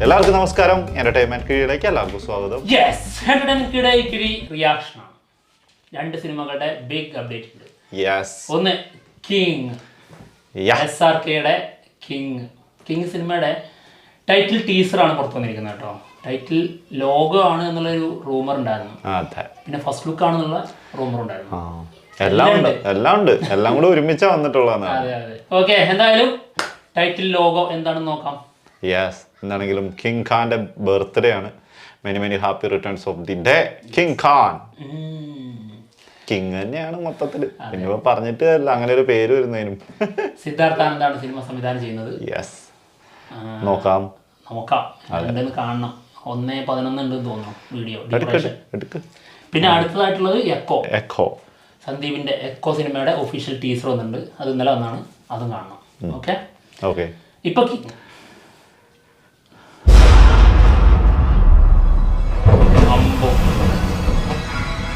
എല്ലാവർക്കും നമസ്കാരം. എന്റർടൈൻമെന്റ് കിഴിയിലേക്ക് എല്ലാവർക്കും സ്വാഗതം. റിയാക്ഷൻ രണ്ട് സിനിമകളുടെ ബിഗ് അപ്ഡേറ്റ് ഉണ്ട്. യെസ്, ഒന്ന് കിങ്, SRKയുടെ കിങ് സിനിമയുടെ ടൈറ്റിൽ ടീസറാണ് പുറത്തു വന്നിരിക്കുന്നത് കേട്ടോ. ടൈറ്റിൽ ലോഗോ ആണ് എന്നുള്ളൊരു റൂമർ ഉണ്ടായിരുന്നു. പിന്നെ ഫസ്റ്റ് ലുക്ക് ആണെന്നുള്ള റൂമർ ഉണ്ടായിരുന്നു. എല്ലാം കൂടെ ഒരുമിച്ചാ വന്നിട്ടുള്ളതാണ്. അതെ. ഓക്കെ, എന്തായാലും ടൈറ്റിൽ ലോഗോ എന്താണെന്ന് നോക്കാം. യെസ്, എന്താണെങ്കിലും കിങ് ഖാന്റെ ബർത്ത്ഡേ ആണ്. Many happy returns of the day king Khan. King തന്നെയാണ് മൊത്തത്തില്, പിന്നെ പറഞ്ഞിട്ട് അല്ല അങ്ങനെ ഒരു പേര് വരുന്നതിനും. സിദ്ധാർത്ഥ ആനന്ദാണ് സിനിമ സംവിധാനം ചെയ്യുന്നത്. യെസ്, നോക്കാം എന്തെന്ന് കാണണം. 1:11 ഉണ്ടെന്ന് തോന്നുന്നു വീഡിയോ. പിന്നെ അടുത്തതായിട്ടുള്ളത് എക്കോ സന്ദീപിന്റെ എക്കോ സിനിമയുടെ ഒഫീഷ്യൽ ടീസർ വന്നിട്ടുണ്ട്. അത് ഇന്നലെ വന്നാണ്, അതും കാണണം. ഓക്കെ, ഇപ്പൊ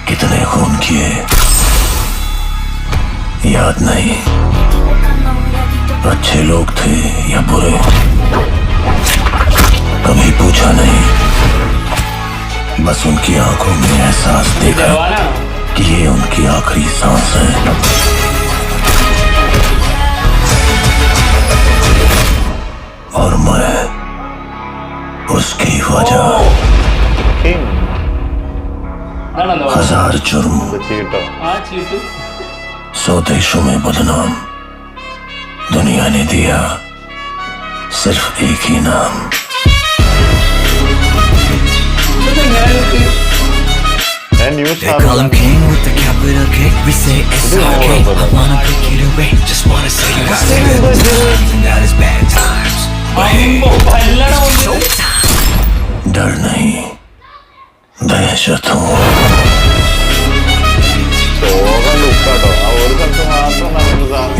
कितने खून किए याद नहीं, अच्छे लोग थे या बुरे कभी पूछा नहीं, बस उनकी आंखों में एहसास देखा कि ये उनकी आखिरी सांस है और मैं उसकी वजह। हजार जुर्म, 100 देशों में बदनाम, दुनिया ने दिया सिर्फ एक ही नाम। They call him king with the capital K. We say SRK. I wanna pick it away, just wanna say you got it. Even that is bad times. डर नहीं, दहशत हूँ.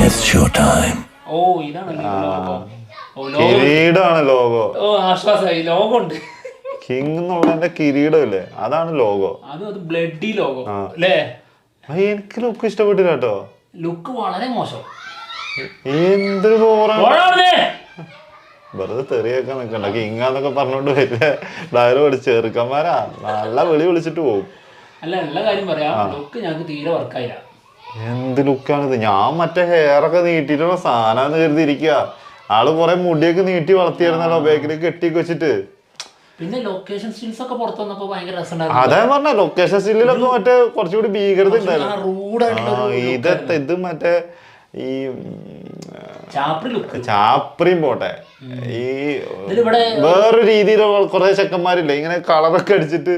It's show time. കിരീടമാണ് ലോഗോ. ആശ്വാസമായി, logo ഉണ്ട്. King എന്നുള്ളതിന്റെ കിരീടം ഇല്ലേ, അതാണ് ലോഗോ. അത് ബ്ലഡി ലോഗോ അല്ലേ? എനിക്ക് ലുക്ക് ഇഷ്ടപ്പെട്ടില്ല കേട്ടോ. ലുക്ക് വളരെ മോശം. എന്തൊരു വെറുതെ തെറിയൊക്കെ നിക്കണ്ട. കിങ്ങാന്നൊക്കെ പറഞ്ഞോണ്ട് വലിയ ഡയലോഗ് ചെറുക്കന്മാരാ, നല്ല വിളി വിളിച്ചിട്ട് പോകും. അല്ല, എല്ലാ കാര്യം പറയാം, ലുക്ക് ഞങ്ങൾക്ക് തീരെ വർക്കായില്ല. എന്ത് ലുക്കാണിത്? ഞാൻ മറ്റേ ഹെയറൊക്കെ നീട്ടിട്ടുള്ള സാധനം കരുതിയിരിക്കുക. ആള് കുറെ മുടിയൊക്കെ നീട്ടി വളർത്തിയായിരുന്നല്ലോ, ബേക്കിലേക്ക് കെട്ടിയൊക്കെ വെച്ചിട്ട്. പിന്നെ ലൊക്കേഷൻ സ്റ്റിൽസ് ഒക്കെ പുറത്തു വന്നപ്പോ ഭയങ്കര രസമുണ്ടായിരുന്നു. അതേ പറഞ്ഞ ലൊക്കേഷൻ സ്റ്റില്ലൊക്കെ മറ്റേ കുറച്ചുകൂടി ഭീകരത ഉണ്ടായിരുന്നു. ഇത് മറ്റേ ഈ ചാപ്രിയും പോട്ടെ, ഈ വേറൊരു രീതിയിലുള്ള കുറെ ചെക്കന്മാരില്ലേ ഇങ്ങനെ കളറൊക്കെ അടിച്ചിട്ട്.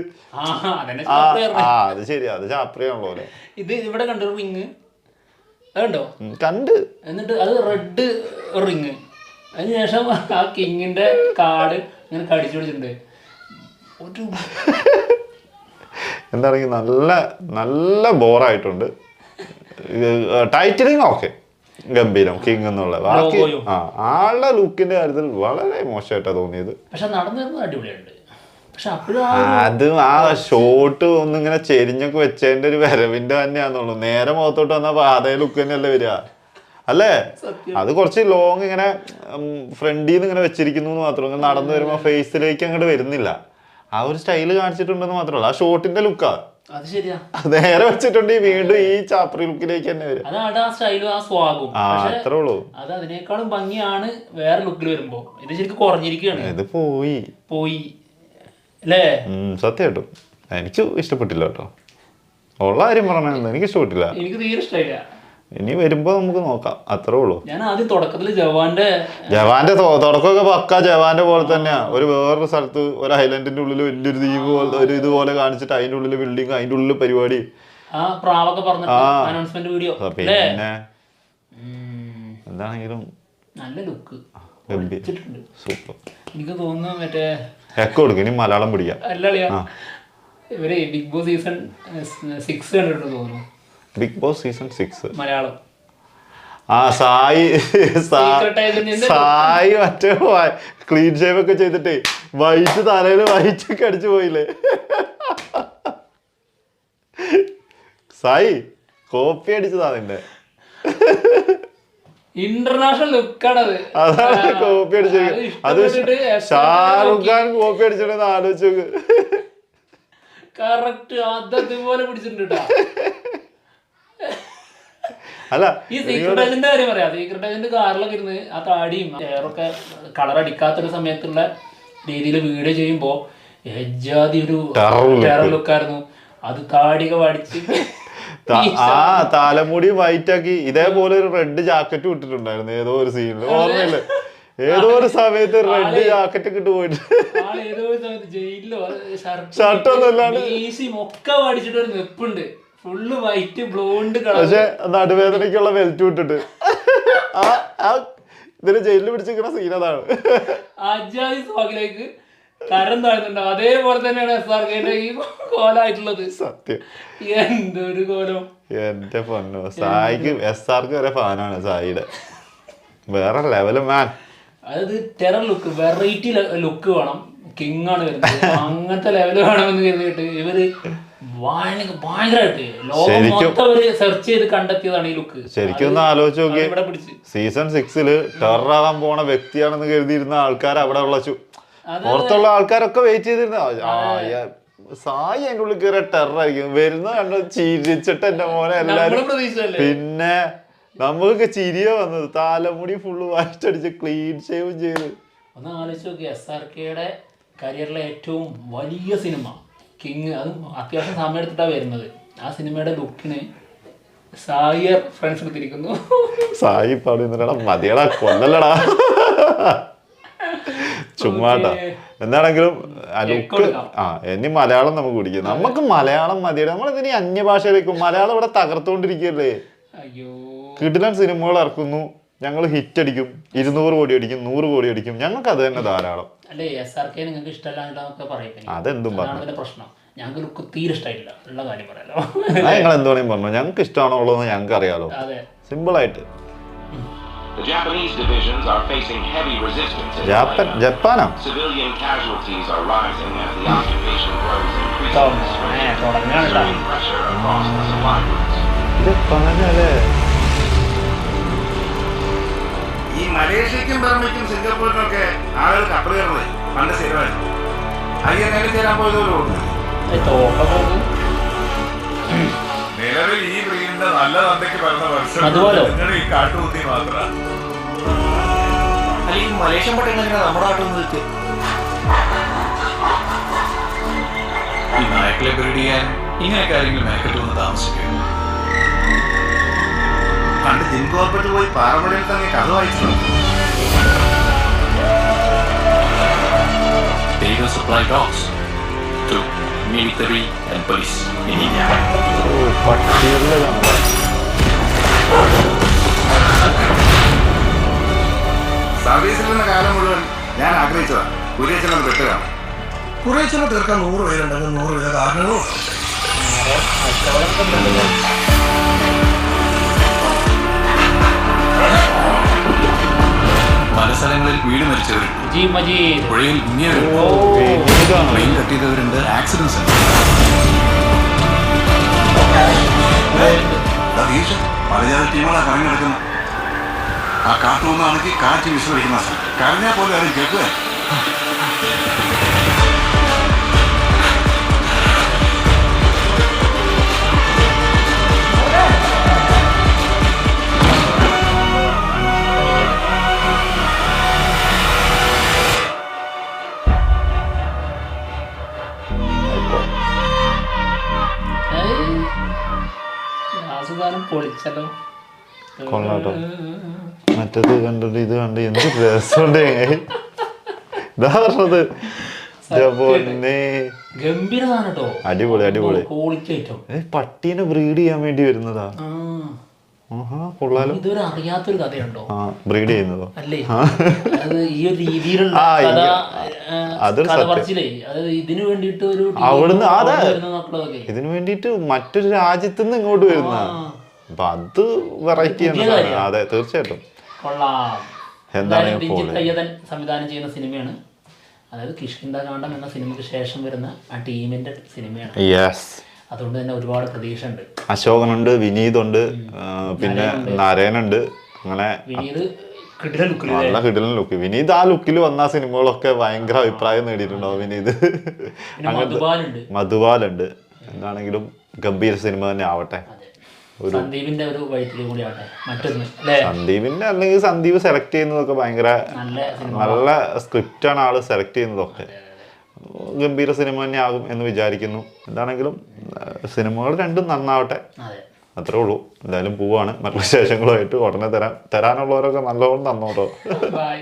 അത് ശരിയാ, അത് ചാപ്രിയാണല്ലോ അല്ലേ. ഇത് ഇവിടെ കണ്ടു റിങ്, അതുണ്ടോ? കണ്ട്. എന്നിട്ട് അത് റെഡ് റിങ്. അതിനുശേഷം ആ കിങ്ങിന്റെ കാർഡ് ഇങ്ങനെ കടിച്ചു പിടിച്ചിട്ടുണ്ട്. എന്താണെങ്കിൽ നല്ല നല്ല ബോറായിട്ടുണ്ട്. ടൈറ്റിലിങ് ഓക്കെ, ഗംഭീരം കിങ് എന്നുള്ള. ബാക്കി ആളുടെ ലുക്കിന്റെ കാര്യത്തിൽ വളരെ മോശമായിട്ടാ തോന്നിയത്. പക്ഷെ നടന്നു അടിപൊളിയുണ്ട്. അത് ആ ഷോട്ട് ഒന്നിങ്ങനെ ചെരിഞ്ഞൊക്കെ വെച്ചതിന്റെ ഒരു വരവിന്റെ തന്നെയാന്നുള്ളൂ. നേരെ മുഖത്തോട്ട് വന്നപ്പോ അതേ ലുക്ക് തന്നെയല്ലേ വരിക അല്ലേ? അത് കുറച്ച് ലോങ് ഇങ്ങനെ ഫ്രണ്ടിൽ നിന്ന് ഇങ്ങനെ വെച്ചിരിക്കുന്നു എന്ന് മാത്രം. നടന്നു വരുമ്പോ ഫേസിലേക്ക് അങ്ങോട്ട് വരുന്നില്ല. ആ ഒരു സ്റ്റൈല് കാണിച്ചിട്ടുണ്ടെന്ന് മാത്രമല്ല, ആ ഷോട്ടിന്റെ ലുക്കാ. നേരെ വെച്ചിട്ടുണ്ട് വീണ്ടും ഈ ചാപ്രി ലുക്കിലേക്ക് തന്നെ വരും. അത്രേ ഉള്ളൂ. അത് അതിനേക്കാളും ഭംഗിയാണ് വേറെ ലുക്കിൽ വരുമ്പോ. ഇത് ശരിക്കും കുറഞ്ഞിരിക്കുകയാണ്. ഇത് പോയി അല്ലേ? സത്യമായിട്ടും എനിക്ക് ഇഷ്ടപ്പെട്ടില്ല കേട്ടോ. ഉള്ള കാര്യം പറഞ്ഞാൽ എനിക്ക് ഇഷ്ടപ്പെട്ടില്ല. എനിക്ക് തീരെ ഇഷ്ടമില്ല. ഇനി വരുമ്പോ നമുക്ക് നോക്കാം, അത്രേ ഉള്ളൂ. ഞാൻ ആദ്യം തുടക്കത്തില് ജവാന്റെ തുടക്കമൊക്കെ പക്ക ജവാന്റെ പോലെ തന്നെയാ. വേറൊരു സ്ഥലത്ത് ഒരു ഐലൻഡിന്റെ ഉള്ളിൽ വലിയൊരു ദ്വീപ് പോലെ ഒരു ഇതുപോലെ കാണിച്ചിട്ട് അതിന്റെ ഉള്ളില് ബിൽഡിങ്, അതിന്റെ ഉള്ളില് പരിപാടി. പിന്നെ എന്താണെങ്കിലും നല്ല ലുക്ക്, സൂപ്പർ. എനിക്ക് തോന്നുന്നു മറ്റേ എക്കോ കൊടുക്കും. ഇനി മലയാളം പിടിക്കാം. ഇവര് ബിഗ് ബോസ് സീസൺ 6 കണ്ടിട്ട് തോന്നുന്നു. Big boss season 6 Malayalam. Sai മറ്റേ ക്ലീൻ ഷേവ് ഒക്കെ ചെയ്തിട്ട് വൈറ്റ് തലയില് വൈറ്റൊക്കെ അടിച്ചു പോയില്ലേ? സായി കോപ്പി അടിച്ചതാ നിന്റെ. ഇന്റർനാഷണൽ ലുക്കാണത്. അതാണ് കോപ്പി അടിച്ചിരിക്കുന്നത്. അത് ഷാറുഖ് ഖാൻ കോപ്പി അടിച്ചിട്ടുണ്ടെന്ന് ആലോചിച്ച് നോക്ക്. കറക്റ്റ് അതുപോലെ പിടിച്ചിട്ടുണ്ട്. അല്ല ഈ സീക്രട്ട് ഏജന്റ് കാര്യം പറയാം. സീക്രട്ട് ഏജന്റ് കാറിലൊക്കെ ഇരുന്ന് ആ താടിയും ഹെയറൊക്കെ കളർ അടിക്കാത്തൊരു സമയത്തുള്ള രീതിയിൽ വീഡിയോ ചെയ്യുമ്പോ എജാതി ഒരു ടെറർ ലുക്കായിരുന്നു. അത് താടിയൊക്കെ വടിച്ച് തലമുടി വൈറ്റ് ആക്കി ഇതേപോലെ ഒരു റെഡ് ജാക്കറ്റ് ഇട്ടിട്ടുണ്ടായിരുന്നു ഏതോ ഒരു സീനില്. ഓർമ്മയില്ലേ? ഏതോ ഒരു സമയത്ത് റെഡ് ജാക്കറ്റ് ഒക്കെ ഇട്ട് പോയിട്ട് ഏതോ ഒരു സമയത്ത് ജയിലിലോ ഷർട്ടൊന്നും ഇല്ലാണ്ട് ഒക്കെ വടിച്ചിട്ട് ഒരു നെപ്പുണ്ട്. Full white blonde colour. പക്ഷെ നടുവേദനയ്ക്കുള്ള ബെൽറ്റ് ഇട്ടിട്ട് ഇതിന് ജയിലിൽ പിടിച്ചിരിക്കുന്ന സീൻ അതാണ്. അജാതി സോക്കിലേക്ക് കരം താഴ്ന്നുണ്ടോ അതേപോലെ തന്നെയാണ് SRKന്റെ ഈ കോലായിട്ടുള്ളത്. സത്യം. എന്തൊരു കോലം. എന്റെ പൊന്നോ, സായിക്ക് SRK വരെ ഫാനാണ് സായിയുടെ. വേറെ ലെവല് മാൻ. അതായത് ടെറർ ലുക്ക്, വെറൈറ്റി ലുക്ക് വേണം. കിങ് ആണ് വരുന്നത്. അങ്ങനത്തെ ലെവല് വേണമെന്ന് കരുതിയിട്ട് ഇവര് ഭയങ്കരമായിട്ട് ലോകം മൊത്തം അവര് സെർച്ച് ചെയ്ത് കണ്ടെത്തിയതാണ് ഈ ലുക്ക്. ശരിക്കും ഒന്ന് ആലോചിച്ച് നോക്കി. സീസൺ 6 ടെറർ ആകാൻ പോണ വ്യക്തിയാണെന്ന് കരുതിയിരുന്ന ആൾക്കാർ അവിടെ ഉള്ള പുറത്തുള്ള ആൾക്കാരൊക്കെ വെയിറ്റ് ചെയ്തിരുന്ന സായി അതിൻ്റെ ഉള്ളിൽ കയറിയ ടെററായിരിക്കും. വരുന്ന കണ്ട് ചിരിച്ചിട്ട് എന്റെ മോനെ എല്ലാരും. പിന്നെ നമുക്ക് ചിരിയോ വന്നത്. തലമുടി ഫുള്ള് വായിച്ചടിച്ച് ക്ലീൻ ഷേവും ചെയ്ത്. ഒന്ന് ആലോചിച്ച് നോക്കി. SRKയുടെ കരിയറിലെ ഏറ്റവും വലിയ സിനിമ കിങ്, അതും അത്യാവശ്യം സമയം എടുത്തിട്ടാണ് വരുന്നത്. ആ സിനിമയുടെ ലുക്കിന് സായി ഫ്രണ്ട്സ് എടുത്തിരിക്കുന്നു. സായി പാടുന്നടാ മതിയടാ കൊല്ലല്ലടാ ചുമ്മാട്ടാ. എന്താണെങ്കിലും ലുക്ക് ഇനി മലയാളം നമുക്ക് കുടിക്കും. നമുക്ക് മലയാളം മതിയടാ. നമ്മളിതിനി അന്യഭാഷയിലേക്കും. മലയാളം ഇവിടെ തകർത്തോണ്ടിരിക്കുകയല്ലേ. കിടിലൻ സിനിമകൾ ഇറക്കുന്നു, ഞങ്ങൾ ഹിറ്റ് അടിക്കും. 200 കോടി അടിക്കും, 100 കോടി അടിക്കും. ഞങ്ങൾക്ക് അത് തന്നെ ധാരാളം. അല്ലേ SRK നിങ്ങൾക്ക് ഇഷ്ടമല്ലാന്നൊക്കെ പറയും. അതെന്തും പറഞ്ഞു. പ്രശ്നം ഞങ്ങൾക്ക് ലുക്ക് തീരെ ഇഷ്ടമായില്ല ഉള്ള കാര്യം പറയാലോ. നിങ്ങൾ എന്ത് വേണമെങ്കിലും പറഞ്ഞു. ഞങ്ങൾക്ക് ഇഷ്ടമാണോ ഉള്ളതെന്ന് ഞങ്ങൾക്ക് അറിയാലോ. സിമ്പിൾ ആയിട്ട്. The Japanese divisions are facing heavy resistance. ജപ്പാനാ? Civilian casualties are rising as the occupation grows increasingly extreme pressure across the supply routes. ജപ്പാനല്ലേ? ഈ മലേഷ്യക്കും ബർമയ്ക്കും സിംഗപ്പൂരിനൊക്കെ ആളുകൾ കപ്പൽ കയറുന്നത് പണ്ട് സ്ഥിരമായിരുന്നു. അയ്യങ്ങനെ ചേരാൻ പോയതോലും ഓർമ്മ. നിലവിൽ ഈ ബ്രീഡിന്റെ നല്ല തന്തയ്ക്ക് പറഞ്ഞ വർഷം നിങ്ങൾ ഈ കാട്ടുകുത്തി മാത്രം. അല്ലെങ്കിൽ മലേഷ്യൻ പട്ടണങ്ങൾ നമ്മുടെ നാട്ടിൽ നിന്ന് ഈ നായക്കളെ ബ്രീഡ് ചെയ്യാൻ ഇങ്ങനെ കാര്യങ്ങൾ മേക്കറ്റ് വന്ന് താമസിക്കും. പണ്ട് ജിൻകോർപ്പെട്ട് പോയി പാറമടയിൽ തന്നെ കഥ വായിച്ചിട്ടുണ്ട്. They will supply dogs to military and police in India. സർവീസിൽ നിന്ന കാലം മുഴുവൻ ഞാൻ ആഗ്രഹിച്ചതാണ് കുരിയച്ചനെ പെട്ടുകയാണ്. കുരിയച്ചനെ തീർക്കാൻ 100 പേരുണ്ടെങ്കിൽ 100 വിധ കാരണവും. പല സ്ഥലങ്ങളിൽ വീട് മരിച്ചവരുണ്ട്, പുഴയിൽ മുങ്ങിയവരുണ്ട്, പ്ലെയിൻ കട്ടിയവരുണ്ട്, ആക്സിഡൻസ് ഉണ്ട്. പലജാതി ടീമുകളാ കറങ്ങിയെടുക്കുന്നത്. ആ കാട്ടുകൊന്നാണെങ്കിൽ കാറ്റ് വിശ്വസിക്കുന്ന സ്ഥലം കരഞ്ഞാൽ പോലും ആരും കേൾക്കുക. പൊളിച്ചല്ലോ. കൊള്ളാട്ടോ. മറ്റത് കണ്ടിട്ട് ഇത് കണ്ട് എന്ത് രസമുണ്ട്. ഇതാ പറഞ്ഞത്. ഗംഭീര സാധനം കേട്ടോ. അടിപൊളി അടിപൊളി. പട്ടീനെ ബ്രീഡ് ചെയ്യാൻ വേണ്ടി വരുന്നതാ. കൊള്ളാലോ. ഇതൊരു അറിയാത്തൊരു കഥയുണ്ടോ? ബ്രീഡ് ചെയ്യുന്നതോ? അല്ലേ, ഈ ഒരു രീതിയിലുള്ള ഇതിനു വേണ്ടിട്ട് ഒരു അവിടുന്ന് അതെ ഇതിനു വേണ്ടിട്ട് മറ്റൊരു രാജ്യത്ത് നിന്ന് ഇങ്ങോട്ട് വരുന്ന. അപ്പൊ അത് വെറൈറ്റി ആണ്. അതെ തീർച്ചയായിട്ടും. എന്താണ് സംവിധാനം ചെയ്യുന്ന സിനിമയാണ്. അതായത് കിഷ്കിന്ധാകാന്ഡം എന്ന സിനിമയ്ക്ക് ശേഷം വരുന്ന ആ ടീമിന്റെ സിനിമയാണ്. അതുകൊണ്ട് തന്നെ ഒരുപാട് പ്രതീക്ഷ ഉണ്ട്. അശോകനുണ്ട്, വിനീതുണ്ട്, പിന്നെ നരേനുണ്ട്. അങ്ങനെ വിനീത് കിടിലൻ ലുക്കിൽ നല്ല കിടിലൻ ലുക്ക്. വിനീത് ആ ലുക്കിൽ വന്ന സിനിമകളൊക്കെ ഭയങ്കര അഭിപ്രായം നേടിയിട്ടുണ്ടാവും വിനീത്. പിന്നെ മധുബാലുണ്ട്. മധുബാലുണ്ട്. എന്താണെങ്കിലും ഗംഭീര സിനിമ തന്നെ ആവട്ടെ. സന്ദീപിന്റെ ഒരു വഴിത്തിരി കൂടി ആവട്ടെ. മറ്റൊന്ന് സന്ദീപിന്റെ അല്ലെങ്കിൽ സന്ദീപ് സെലക്ട് ചെയ്യുന്നതൊക്കെ ഭയങ്കര നല്ല സ്ക്രിപ്റ്റാണ് ആള് സെലക്ട് ചെയ്യുന്നതൊക്കെ. ഗംഭീര സിനിമ തന്നെ ആകും എന്ന് വിചാരിക്കുന്നു. എന്താണെങ്കിലും സിനിമകൾ രണ്ടും നന്നാവട്ടെ, അത്രേ ഉള്ളൂ. എന്തായാലും പോവാണ്. മറ്റു വിശേഷങ്ങളുമായിട്ട് ഉടനെ തരാനുള്ളവരൊക്കെ നല്ലോണം തന്നോട്ടോ. ബൈ.